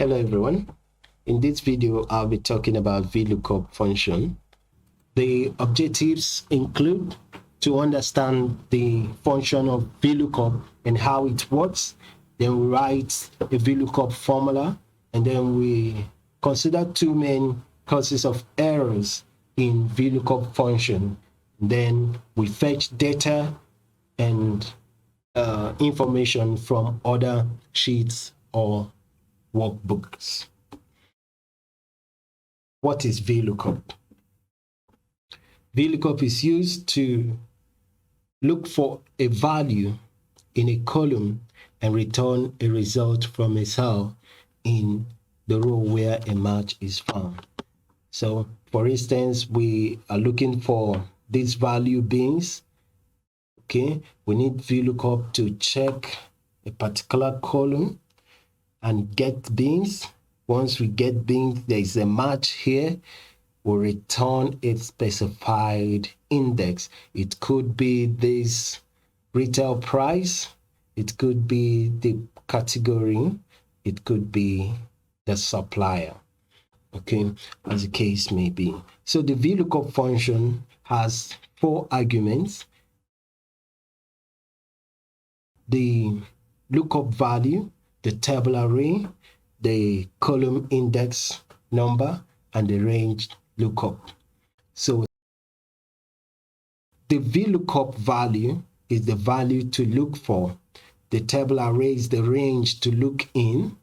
Hello everyone. In this video, I'll be talking about VLOOKUP function. The objectives include to understand the function of VLOOKUP and how it works. Then we write a VLOOKUP formula, and then we consider two main causes of errors in VLOOKUP function. Then we fetch data and information from other sheets or workbooks. What is VLOOKUP? VLOOKUP is used to look for a value in a column and return a result from a cell in the row where a match is found. So, for instance, we are looking for this value beans. Okay, we need VLOOKUP to check a particular column and get beans. Once we get beans, there is a match here. We'll return a specified index. It could be this retail price. It could be the category. It could be the supplier. Okay, as the case may be. So the VLOOKUP function has 4 arguments. The lookup value, the table array, the column index number, and the range lookup. So the VLOOKUP value is the value to look for, the table array is the range to look in,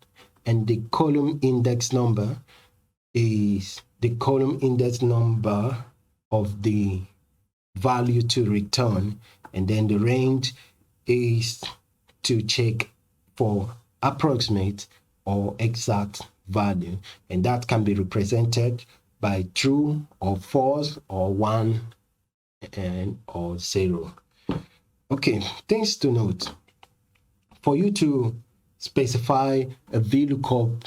and the column index number is the column index number of the value to return, and then the range is to check for approximate or exact value, and that can be represented by true or false or 1 and or 0. Okay, things to note. For you to specify a VLOOKUP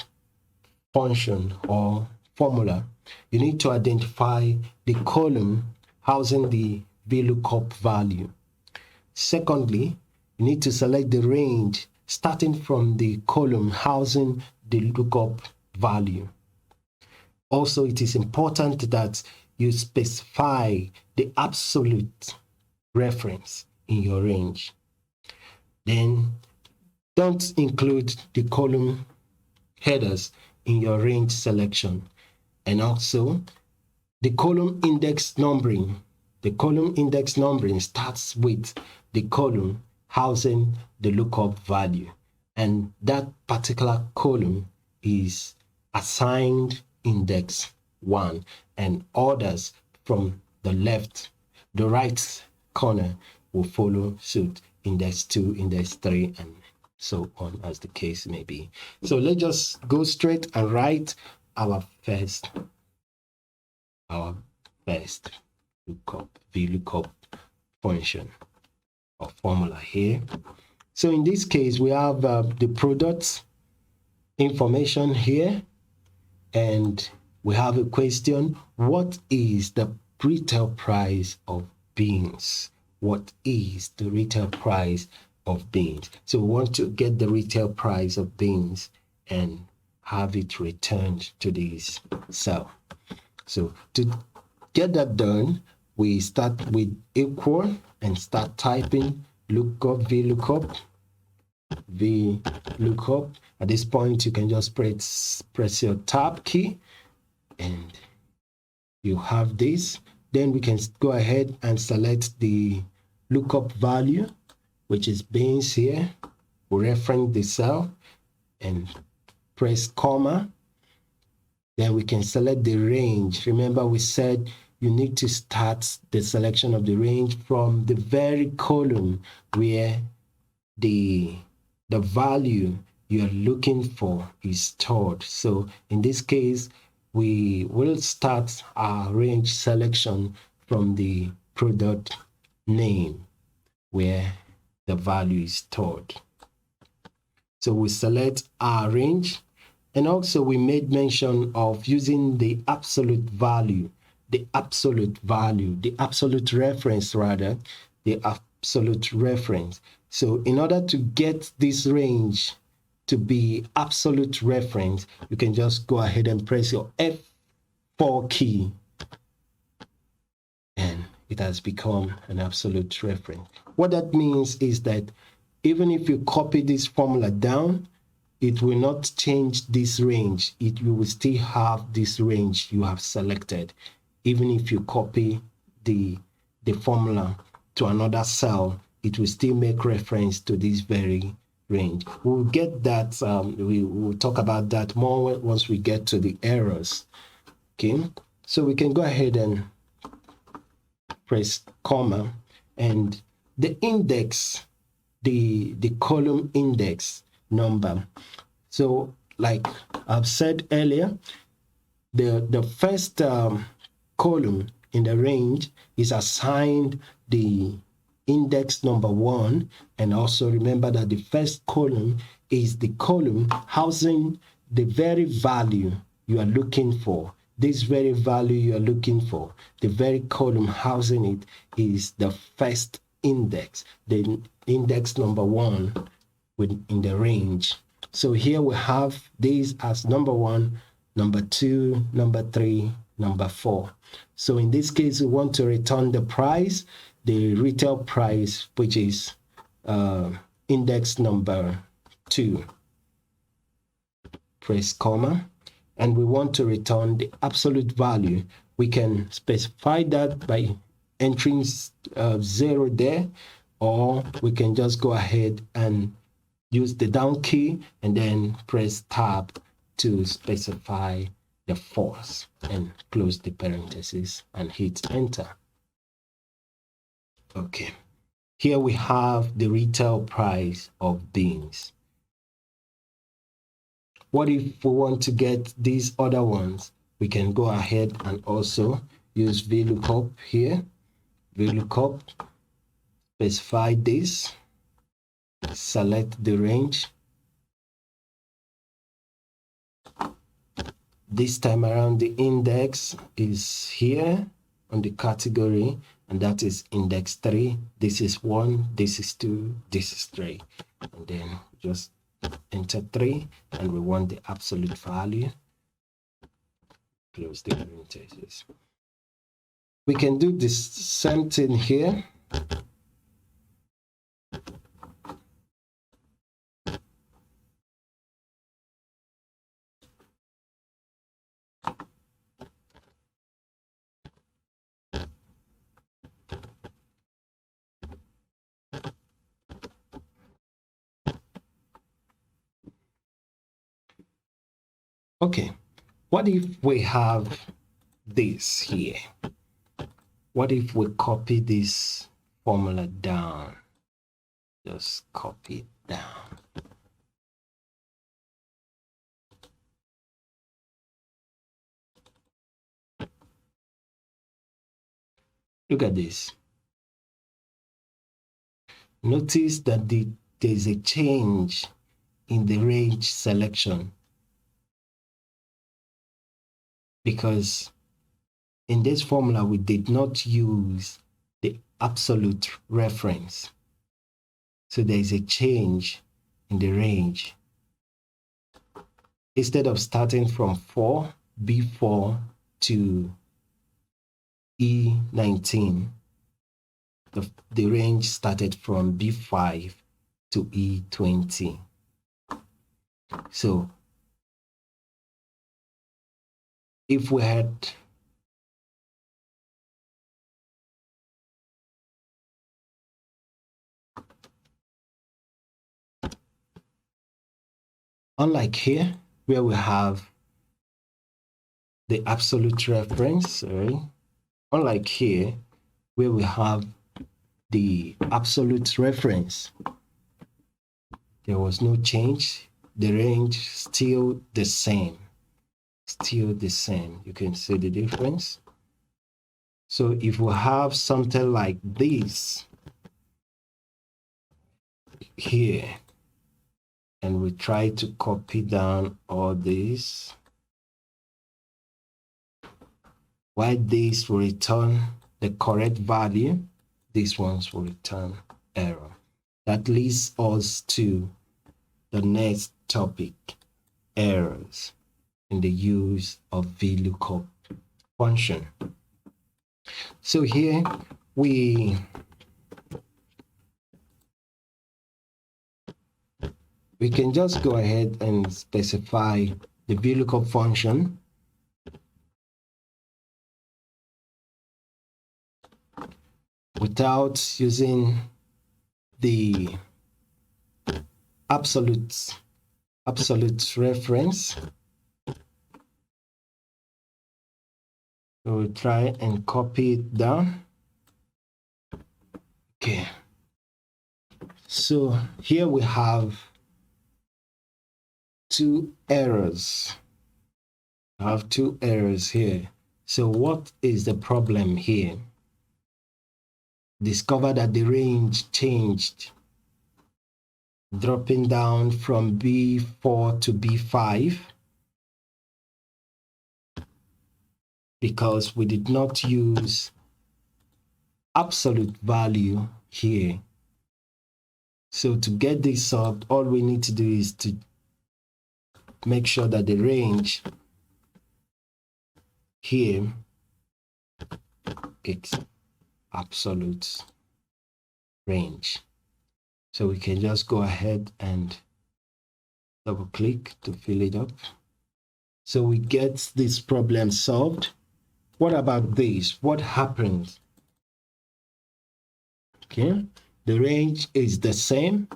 function or formula, you need to identify the column housing the VLOOKUP value. Secondly, you need to select the range starting from the column housing the lookup value. Also, it is important that you specify the absolute reference in your range. Then don't include the column headers in your range selection. And also, the column index numbering. The column index numbering starts with the column housing the lookup value, and that particular column is assigned index 1, and others from the right corner will follow suit, index 2, index 3, and so on as the case may be. So let's just go straight and write our first VLOOKUP function or formula here. So in this case, we have the product information here, and we have a question: what is the retail price of beans? What is the retail price of beans? So we want to get the retail price of beans and have it returned to this cell. So to get that done, we start with equal and start typing lookup, VLOOKUP. At this point, you can just press your tab key and you have this. Then we can go ahead and select the lookup value, which is beans here. We reference the cell and press comma. Then we can select the range. Remember, we said you need to start the selection of the range from the very column where the value you're looking for is stored. So in this case, we will start our range selection from the product name where the value is stored. So we select our range, and also we made mention of using the absolute value, the absolute reference rather, the absolute reference. So in order to get this range to be absolute reference, you can just go ahead and press your F4 key, and it has become an absolute reference. What that means is that even if you copy this formula down, it will not change this range. You will still have this range you have selected, even if you copy the formula to another cell. It will still make reference to this very range. We'll get that, we will talk about that more once we get to the errors. Okay, so we can go ahead and press comma, and the index, the column index number. So like I've said earlier, the first column in the range is assigned the index number 1, and also remember that the first column is the column housing the very value you are looking for. This very value you are looking for, the very column housing it is the first index, the index number 1 in the range. So here we have these as number 1, number 2, number 3, number 4. So in this case, we want to return the price, the retail price, which is index number 2. Press comma, and we want to return the absolute value. We can specify that by entering 0 there, or we can just go ahead and use the down key and then press tab to specify the force and close the parentheses and hit enter. Okay, here we have the retail price of beans. What if we want to get these other ones? We can go ahead and also use VLOOKUP here. VLOOKUP, specify this, select the range. This time around, the index is here on the category, and that is index 3. This is 1, this is 2, this is 3. And then just enter 3, and we want the absolute value. Close the parentheses. We can do this same thing here. Okay, what if we have this here? What if we copy this formula down? Just copy it down. Look at this. Notice that there's a change in the range selection, because in this formula we did not use the absolute reference. So there is a change in the range. Instead of starting from B4 to E19, the range started from B5 to E20. So if we had unlike here where we have the absolute reference, unlike here where we have the absolute reference, there was no change. The range still the same. Still the same. You can see the difference. So if we have something like this here, and we try to copy down all this, while this will return the correct value, these ones will return error. That leads us to the next topic, errors in the use of VLOOKUP function. So here we can just go ahead and specify the VLOOKUP function. Without using the absolute reference. So we'll try and copy it down. Okay. So here we have two errors. I have two errors here. So what is the problem here? Discover that the range changed, dropping down from B4 to B5 because we did not use absolute value here. So to get this solved, all we need to do is to make sure that the range here is absolute range. So we can just go ahead and double click to fill it up. So we get this problem solved. What about this? What happens? Okay, the range is the same,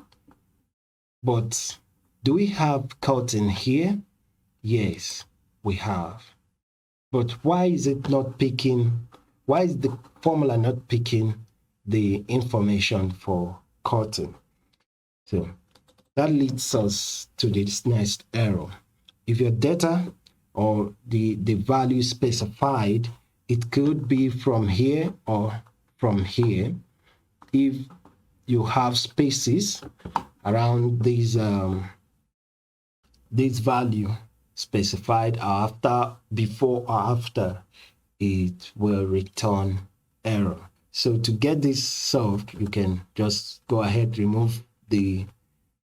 but do we have cutting here? Yes, we have. But why is it not picking? Why is the formula not picking the information for cutting? So that leads us to this next error. If your data or the value specified, it could be from here or from here. If you have spaces around these this value specified after, before or after, it will return error. So to get this solved, you can just go ahead, remove the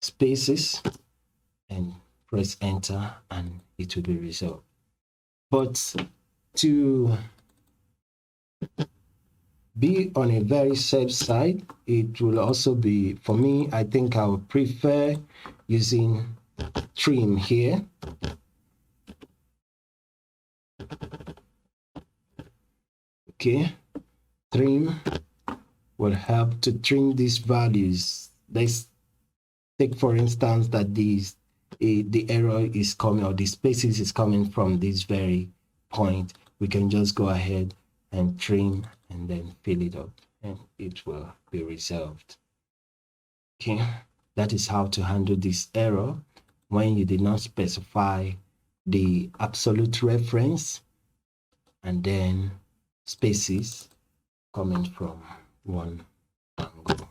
spaces and press enter, and it will be resolved. But to be on a very safe side, it will also be, for me, I think I would prefer using trim here. Okay, trim will help to trim these values. Let's take, for instance, that the error is coming, or the spaces is coming from this very point. We can just go ahead and trim and then fill it up, and it will be resolved. Okay, that is how to handle this error when you did not specify the absolute reference and then spaces coming from one angle.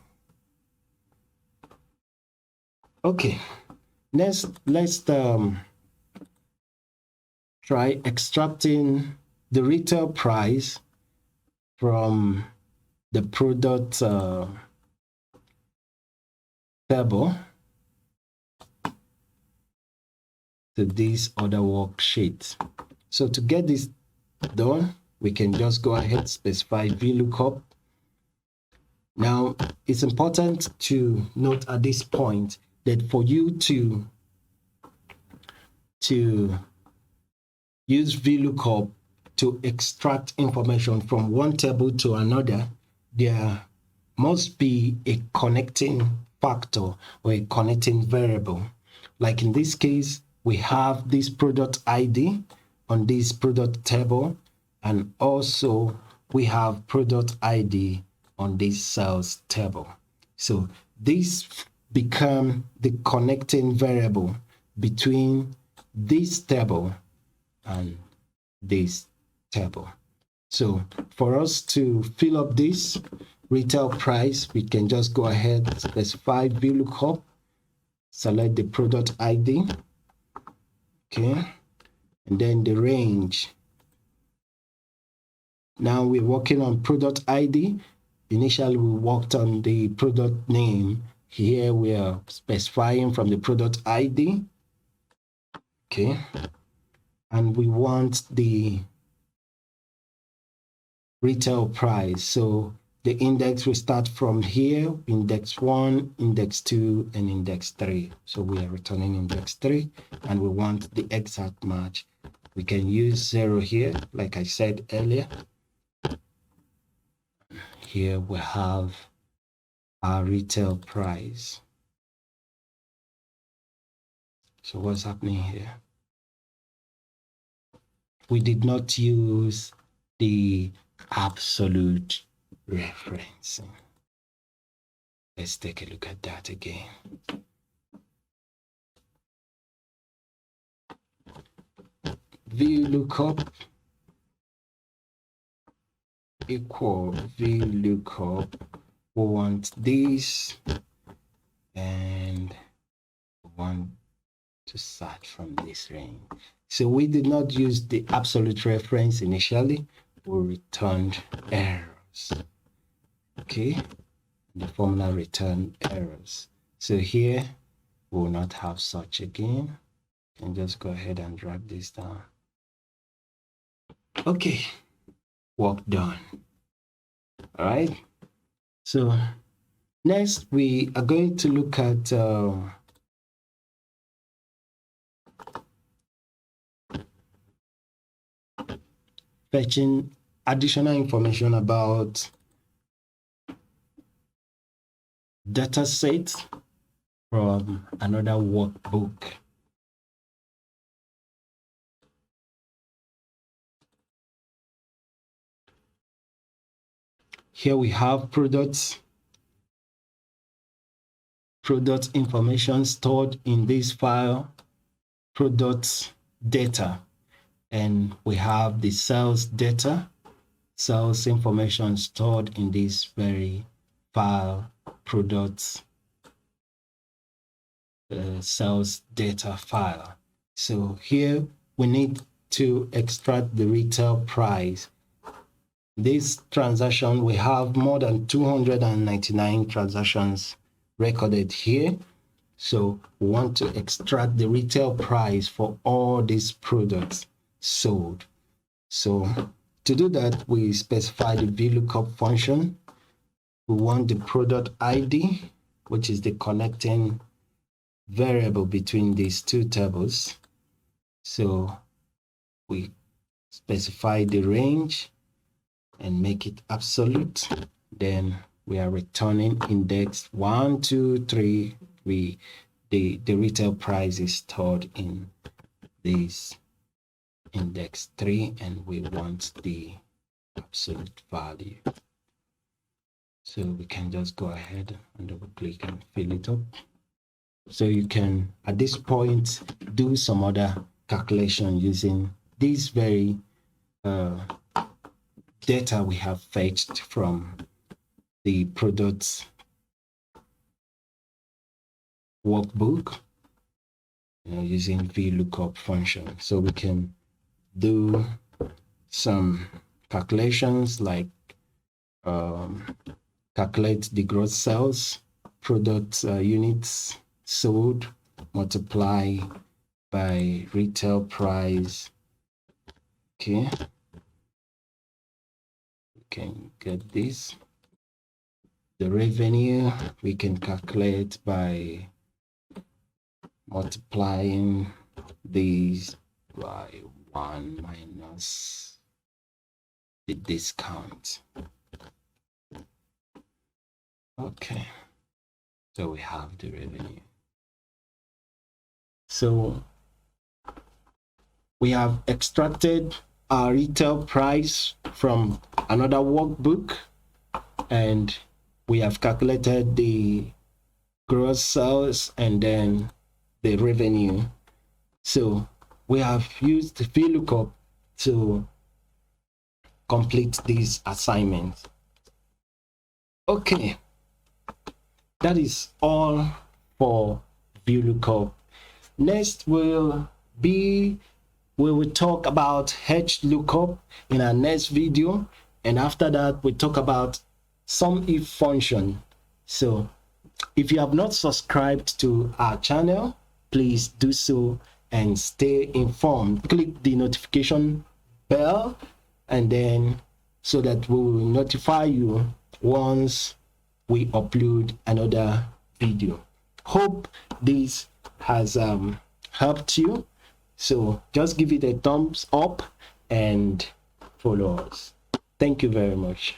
Okay, next let's try extracting the retail price from the product table to this other worksheet. So to get this done, we can just go ahead and specify VLOOKUP. Now, it's important to note at this point that for you to use VLOOKUP to extract information from one table to another, there must be a connecting factor or a connecting variable. Like in this case, we have this product ID on this product table, and also we have product ID on this sales table. So this become the connecting variable between this table and this table. So for us to fill up this retail price, we can just go ahead and specify VLOOKUP, select the product ID, okay, and then the range. Now we're working on product ID. Initially we worked on the product name. Here we are specifying from the product ID Okay, and we want the retail price. So the index will start from here, index 1, index 2, and index 3. So we are returning index 3, and we want the exact match. We can use 0 here, like I said earlier. Here we have our retail price. So what's happening here? We did not use the absolute referencing. Let's take a look at that again. VLOOKUP equal VLOOKUP. We want this, and we want to start from this range. So we did not use the absolute reference initially. We returned errors. Okay, the formula returned errors. So here we will not have such again. And just go ahead and drag this down. Okay, work done. All right, so next we are going to look at fetching additional information about data sets from another workbook. Here we have product information stored in this file, product data, and we have the sales data, sales information stored in this very file, product sales data file. So here we need to extract the retail price. This transaction, we have more than 299 transactions recorded here. So we want to extract the retail price for all these products sold. So to do that, we specify the VLOOKUP function. We want the product ID, which is the connecting variable between these two tables. So we specify the range and make it absolute. Then we are returning index 1, 2, 3. The retail price is stored in this index 3, and we want the absolute value. So we can just go ahead and double click and fill it up. So you can at this point do some other calculation using this very data we have fetched from the products workbook, using VLOOKUP function. So we can do some calculations like calculate the gross sales, product units sold, multiply by retail price. Okay, we can get this. The revenue we can calculate by multiplying these by 1 minus the discount. Okay, so we have the revenue. So we have extracted our retail price from another workbook, and we have calculated the gross sales and then the revenue. So we have used the VLOOKUP to complete this assignment. Okay, that is all for VLOOKUP. Next we will talk about HLOOKUP in our next video, and after that we talk about SUMIF function. So if you have not subscribed to our channel, please do so and stay informed. Click the notification bell, and then so that we will notify you once we upload another video. Hope this has helped you. So just give it a thumbs up and follow us. Thank you very much.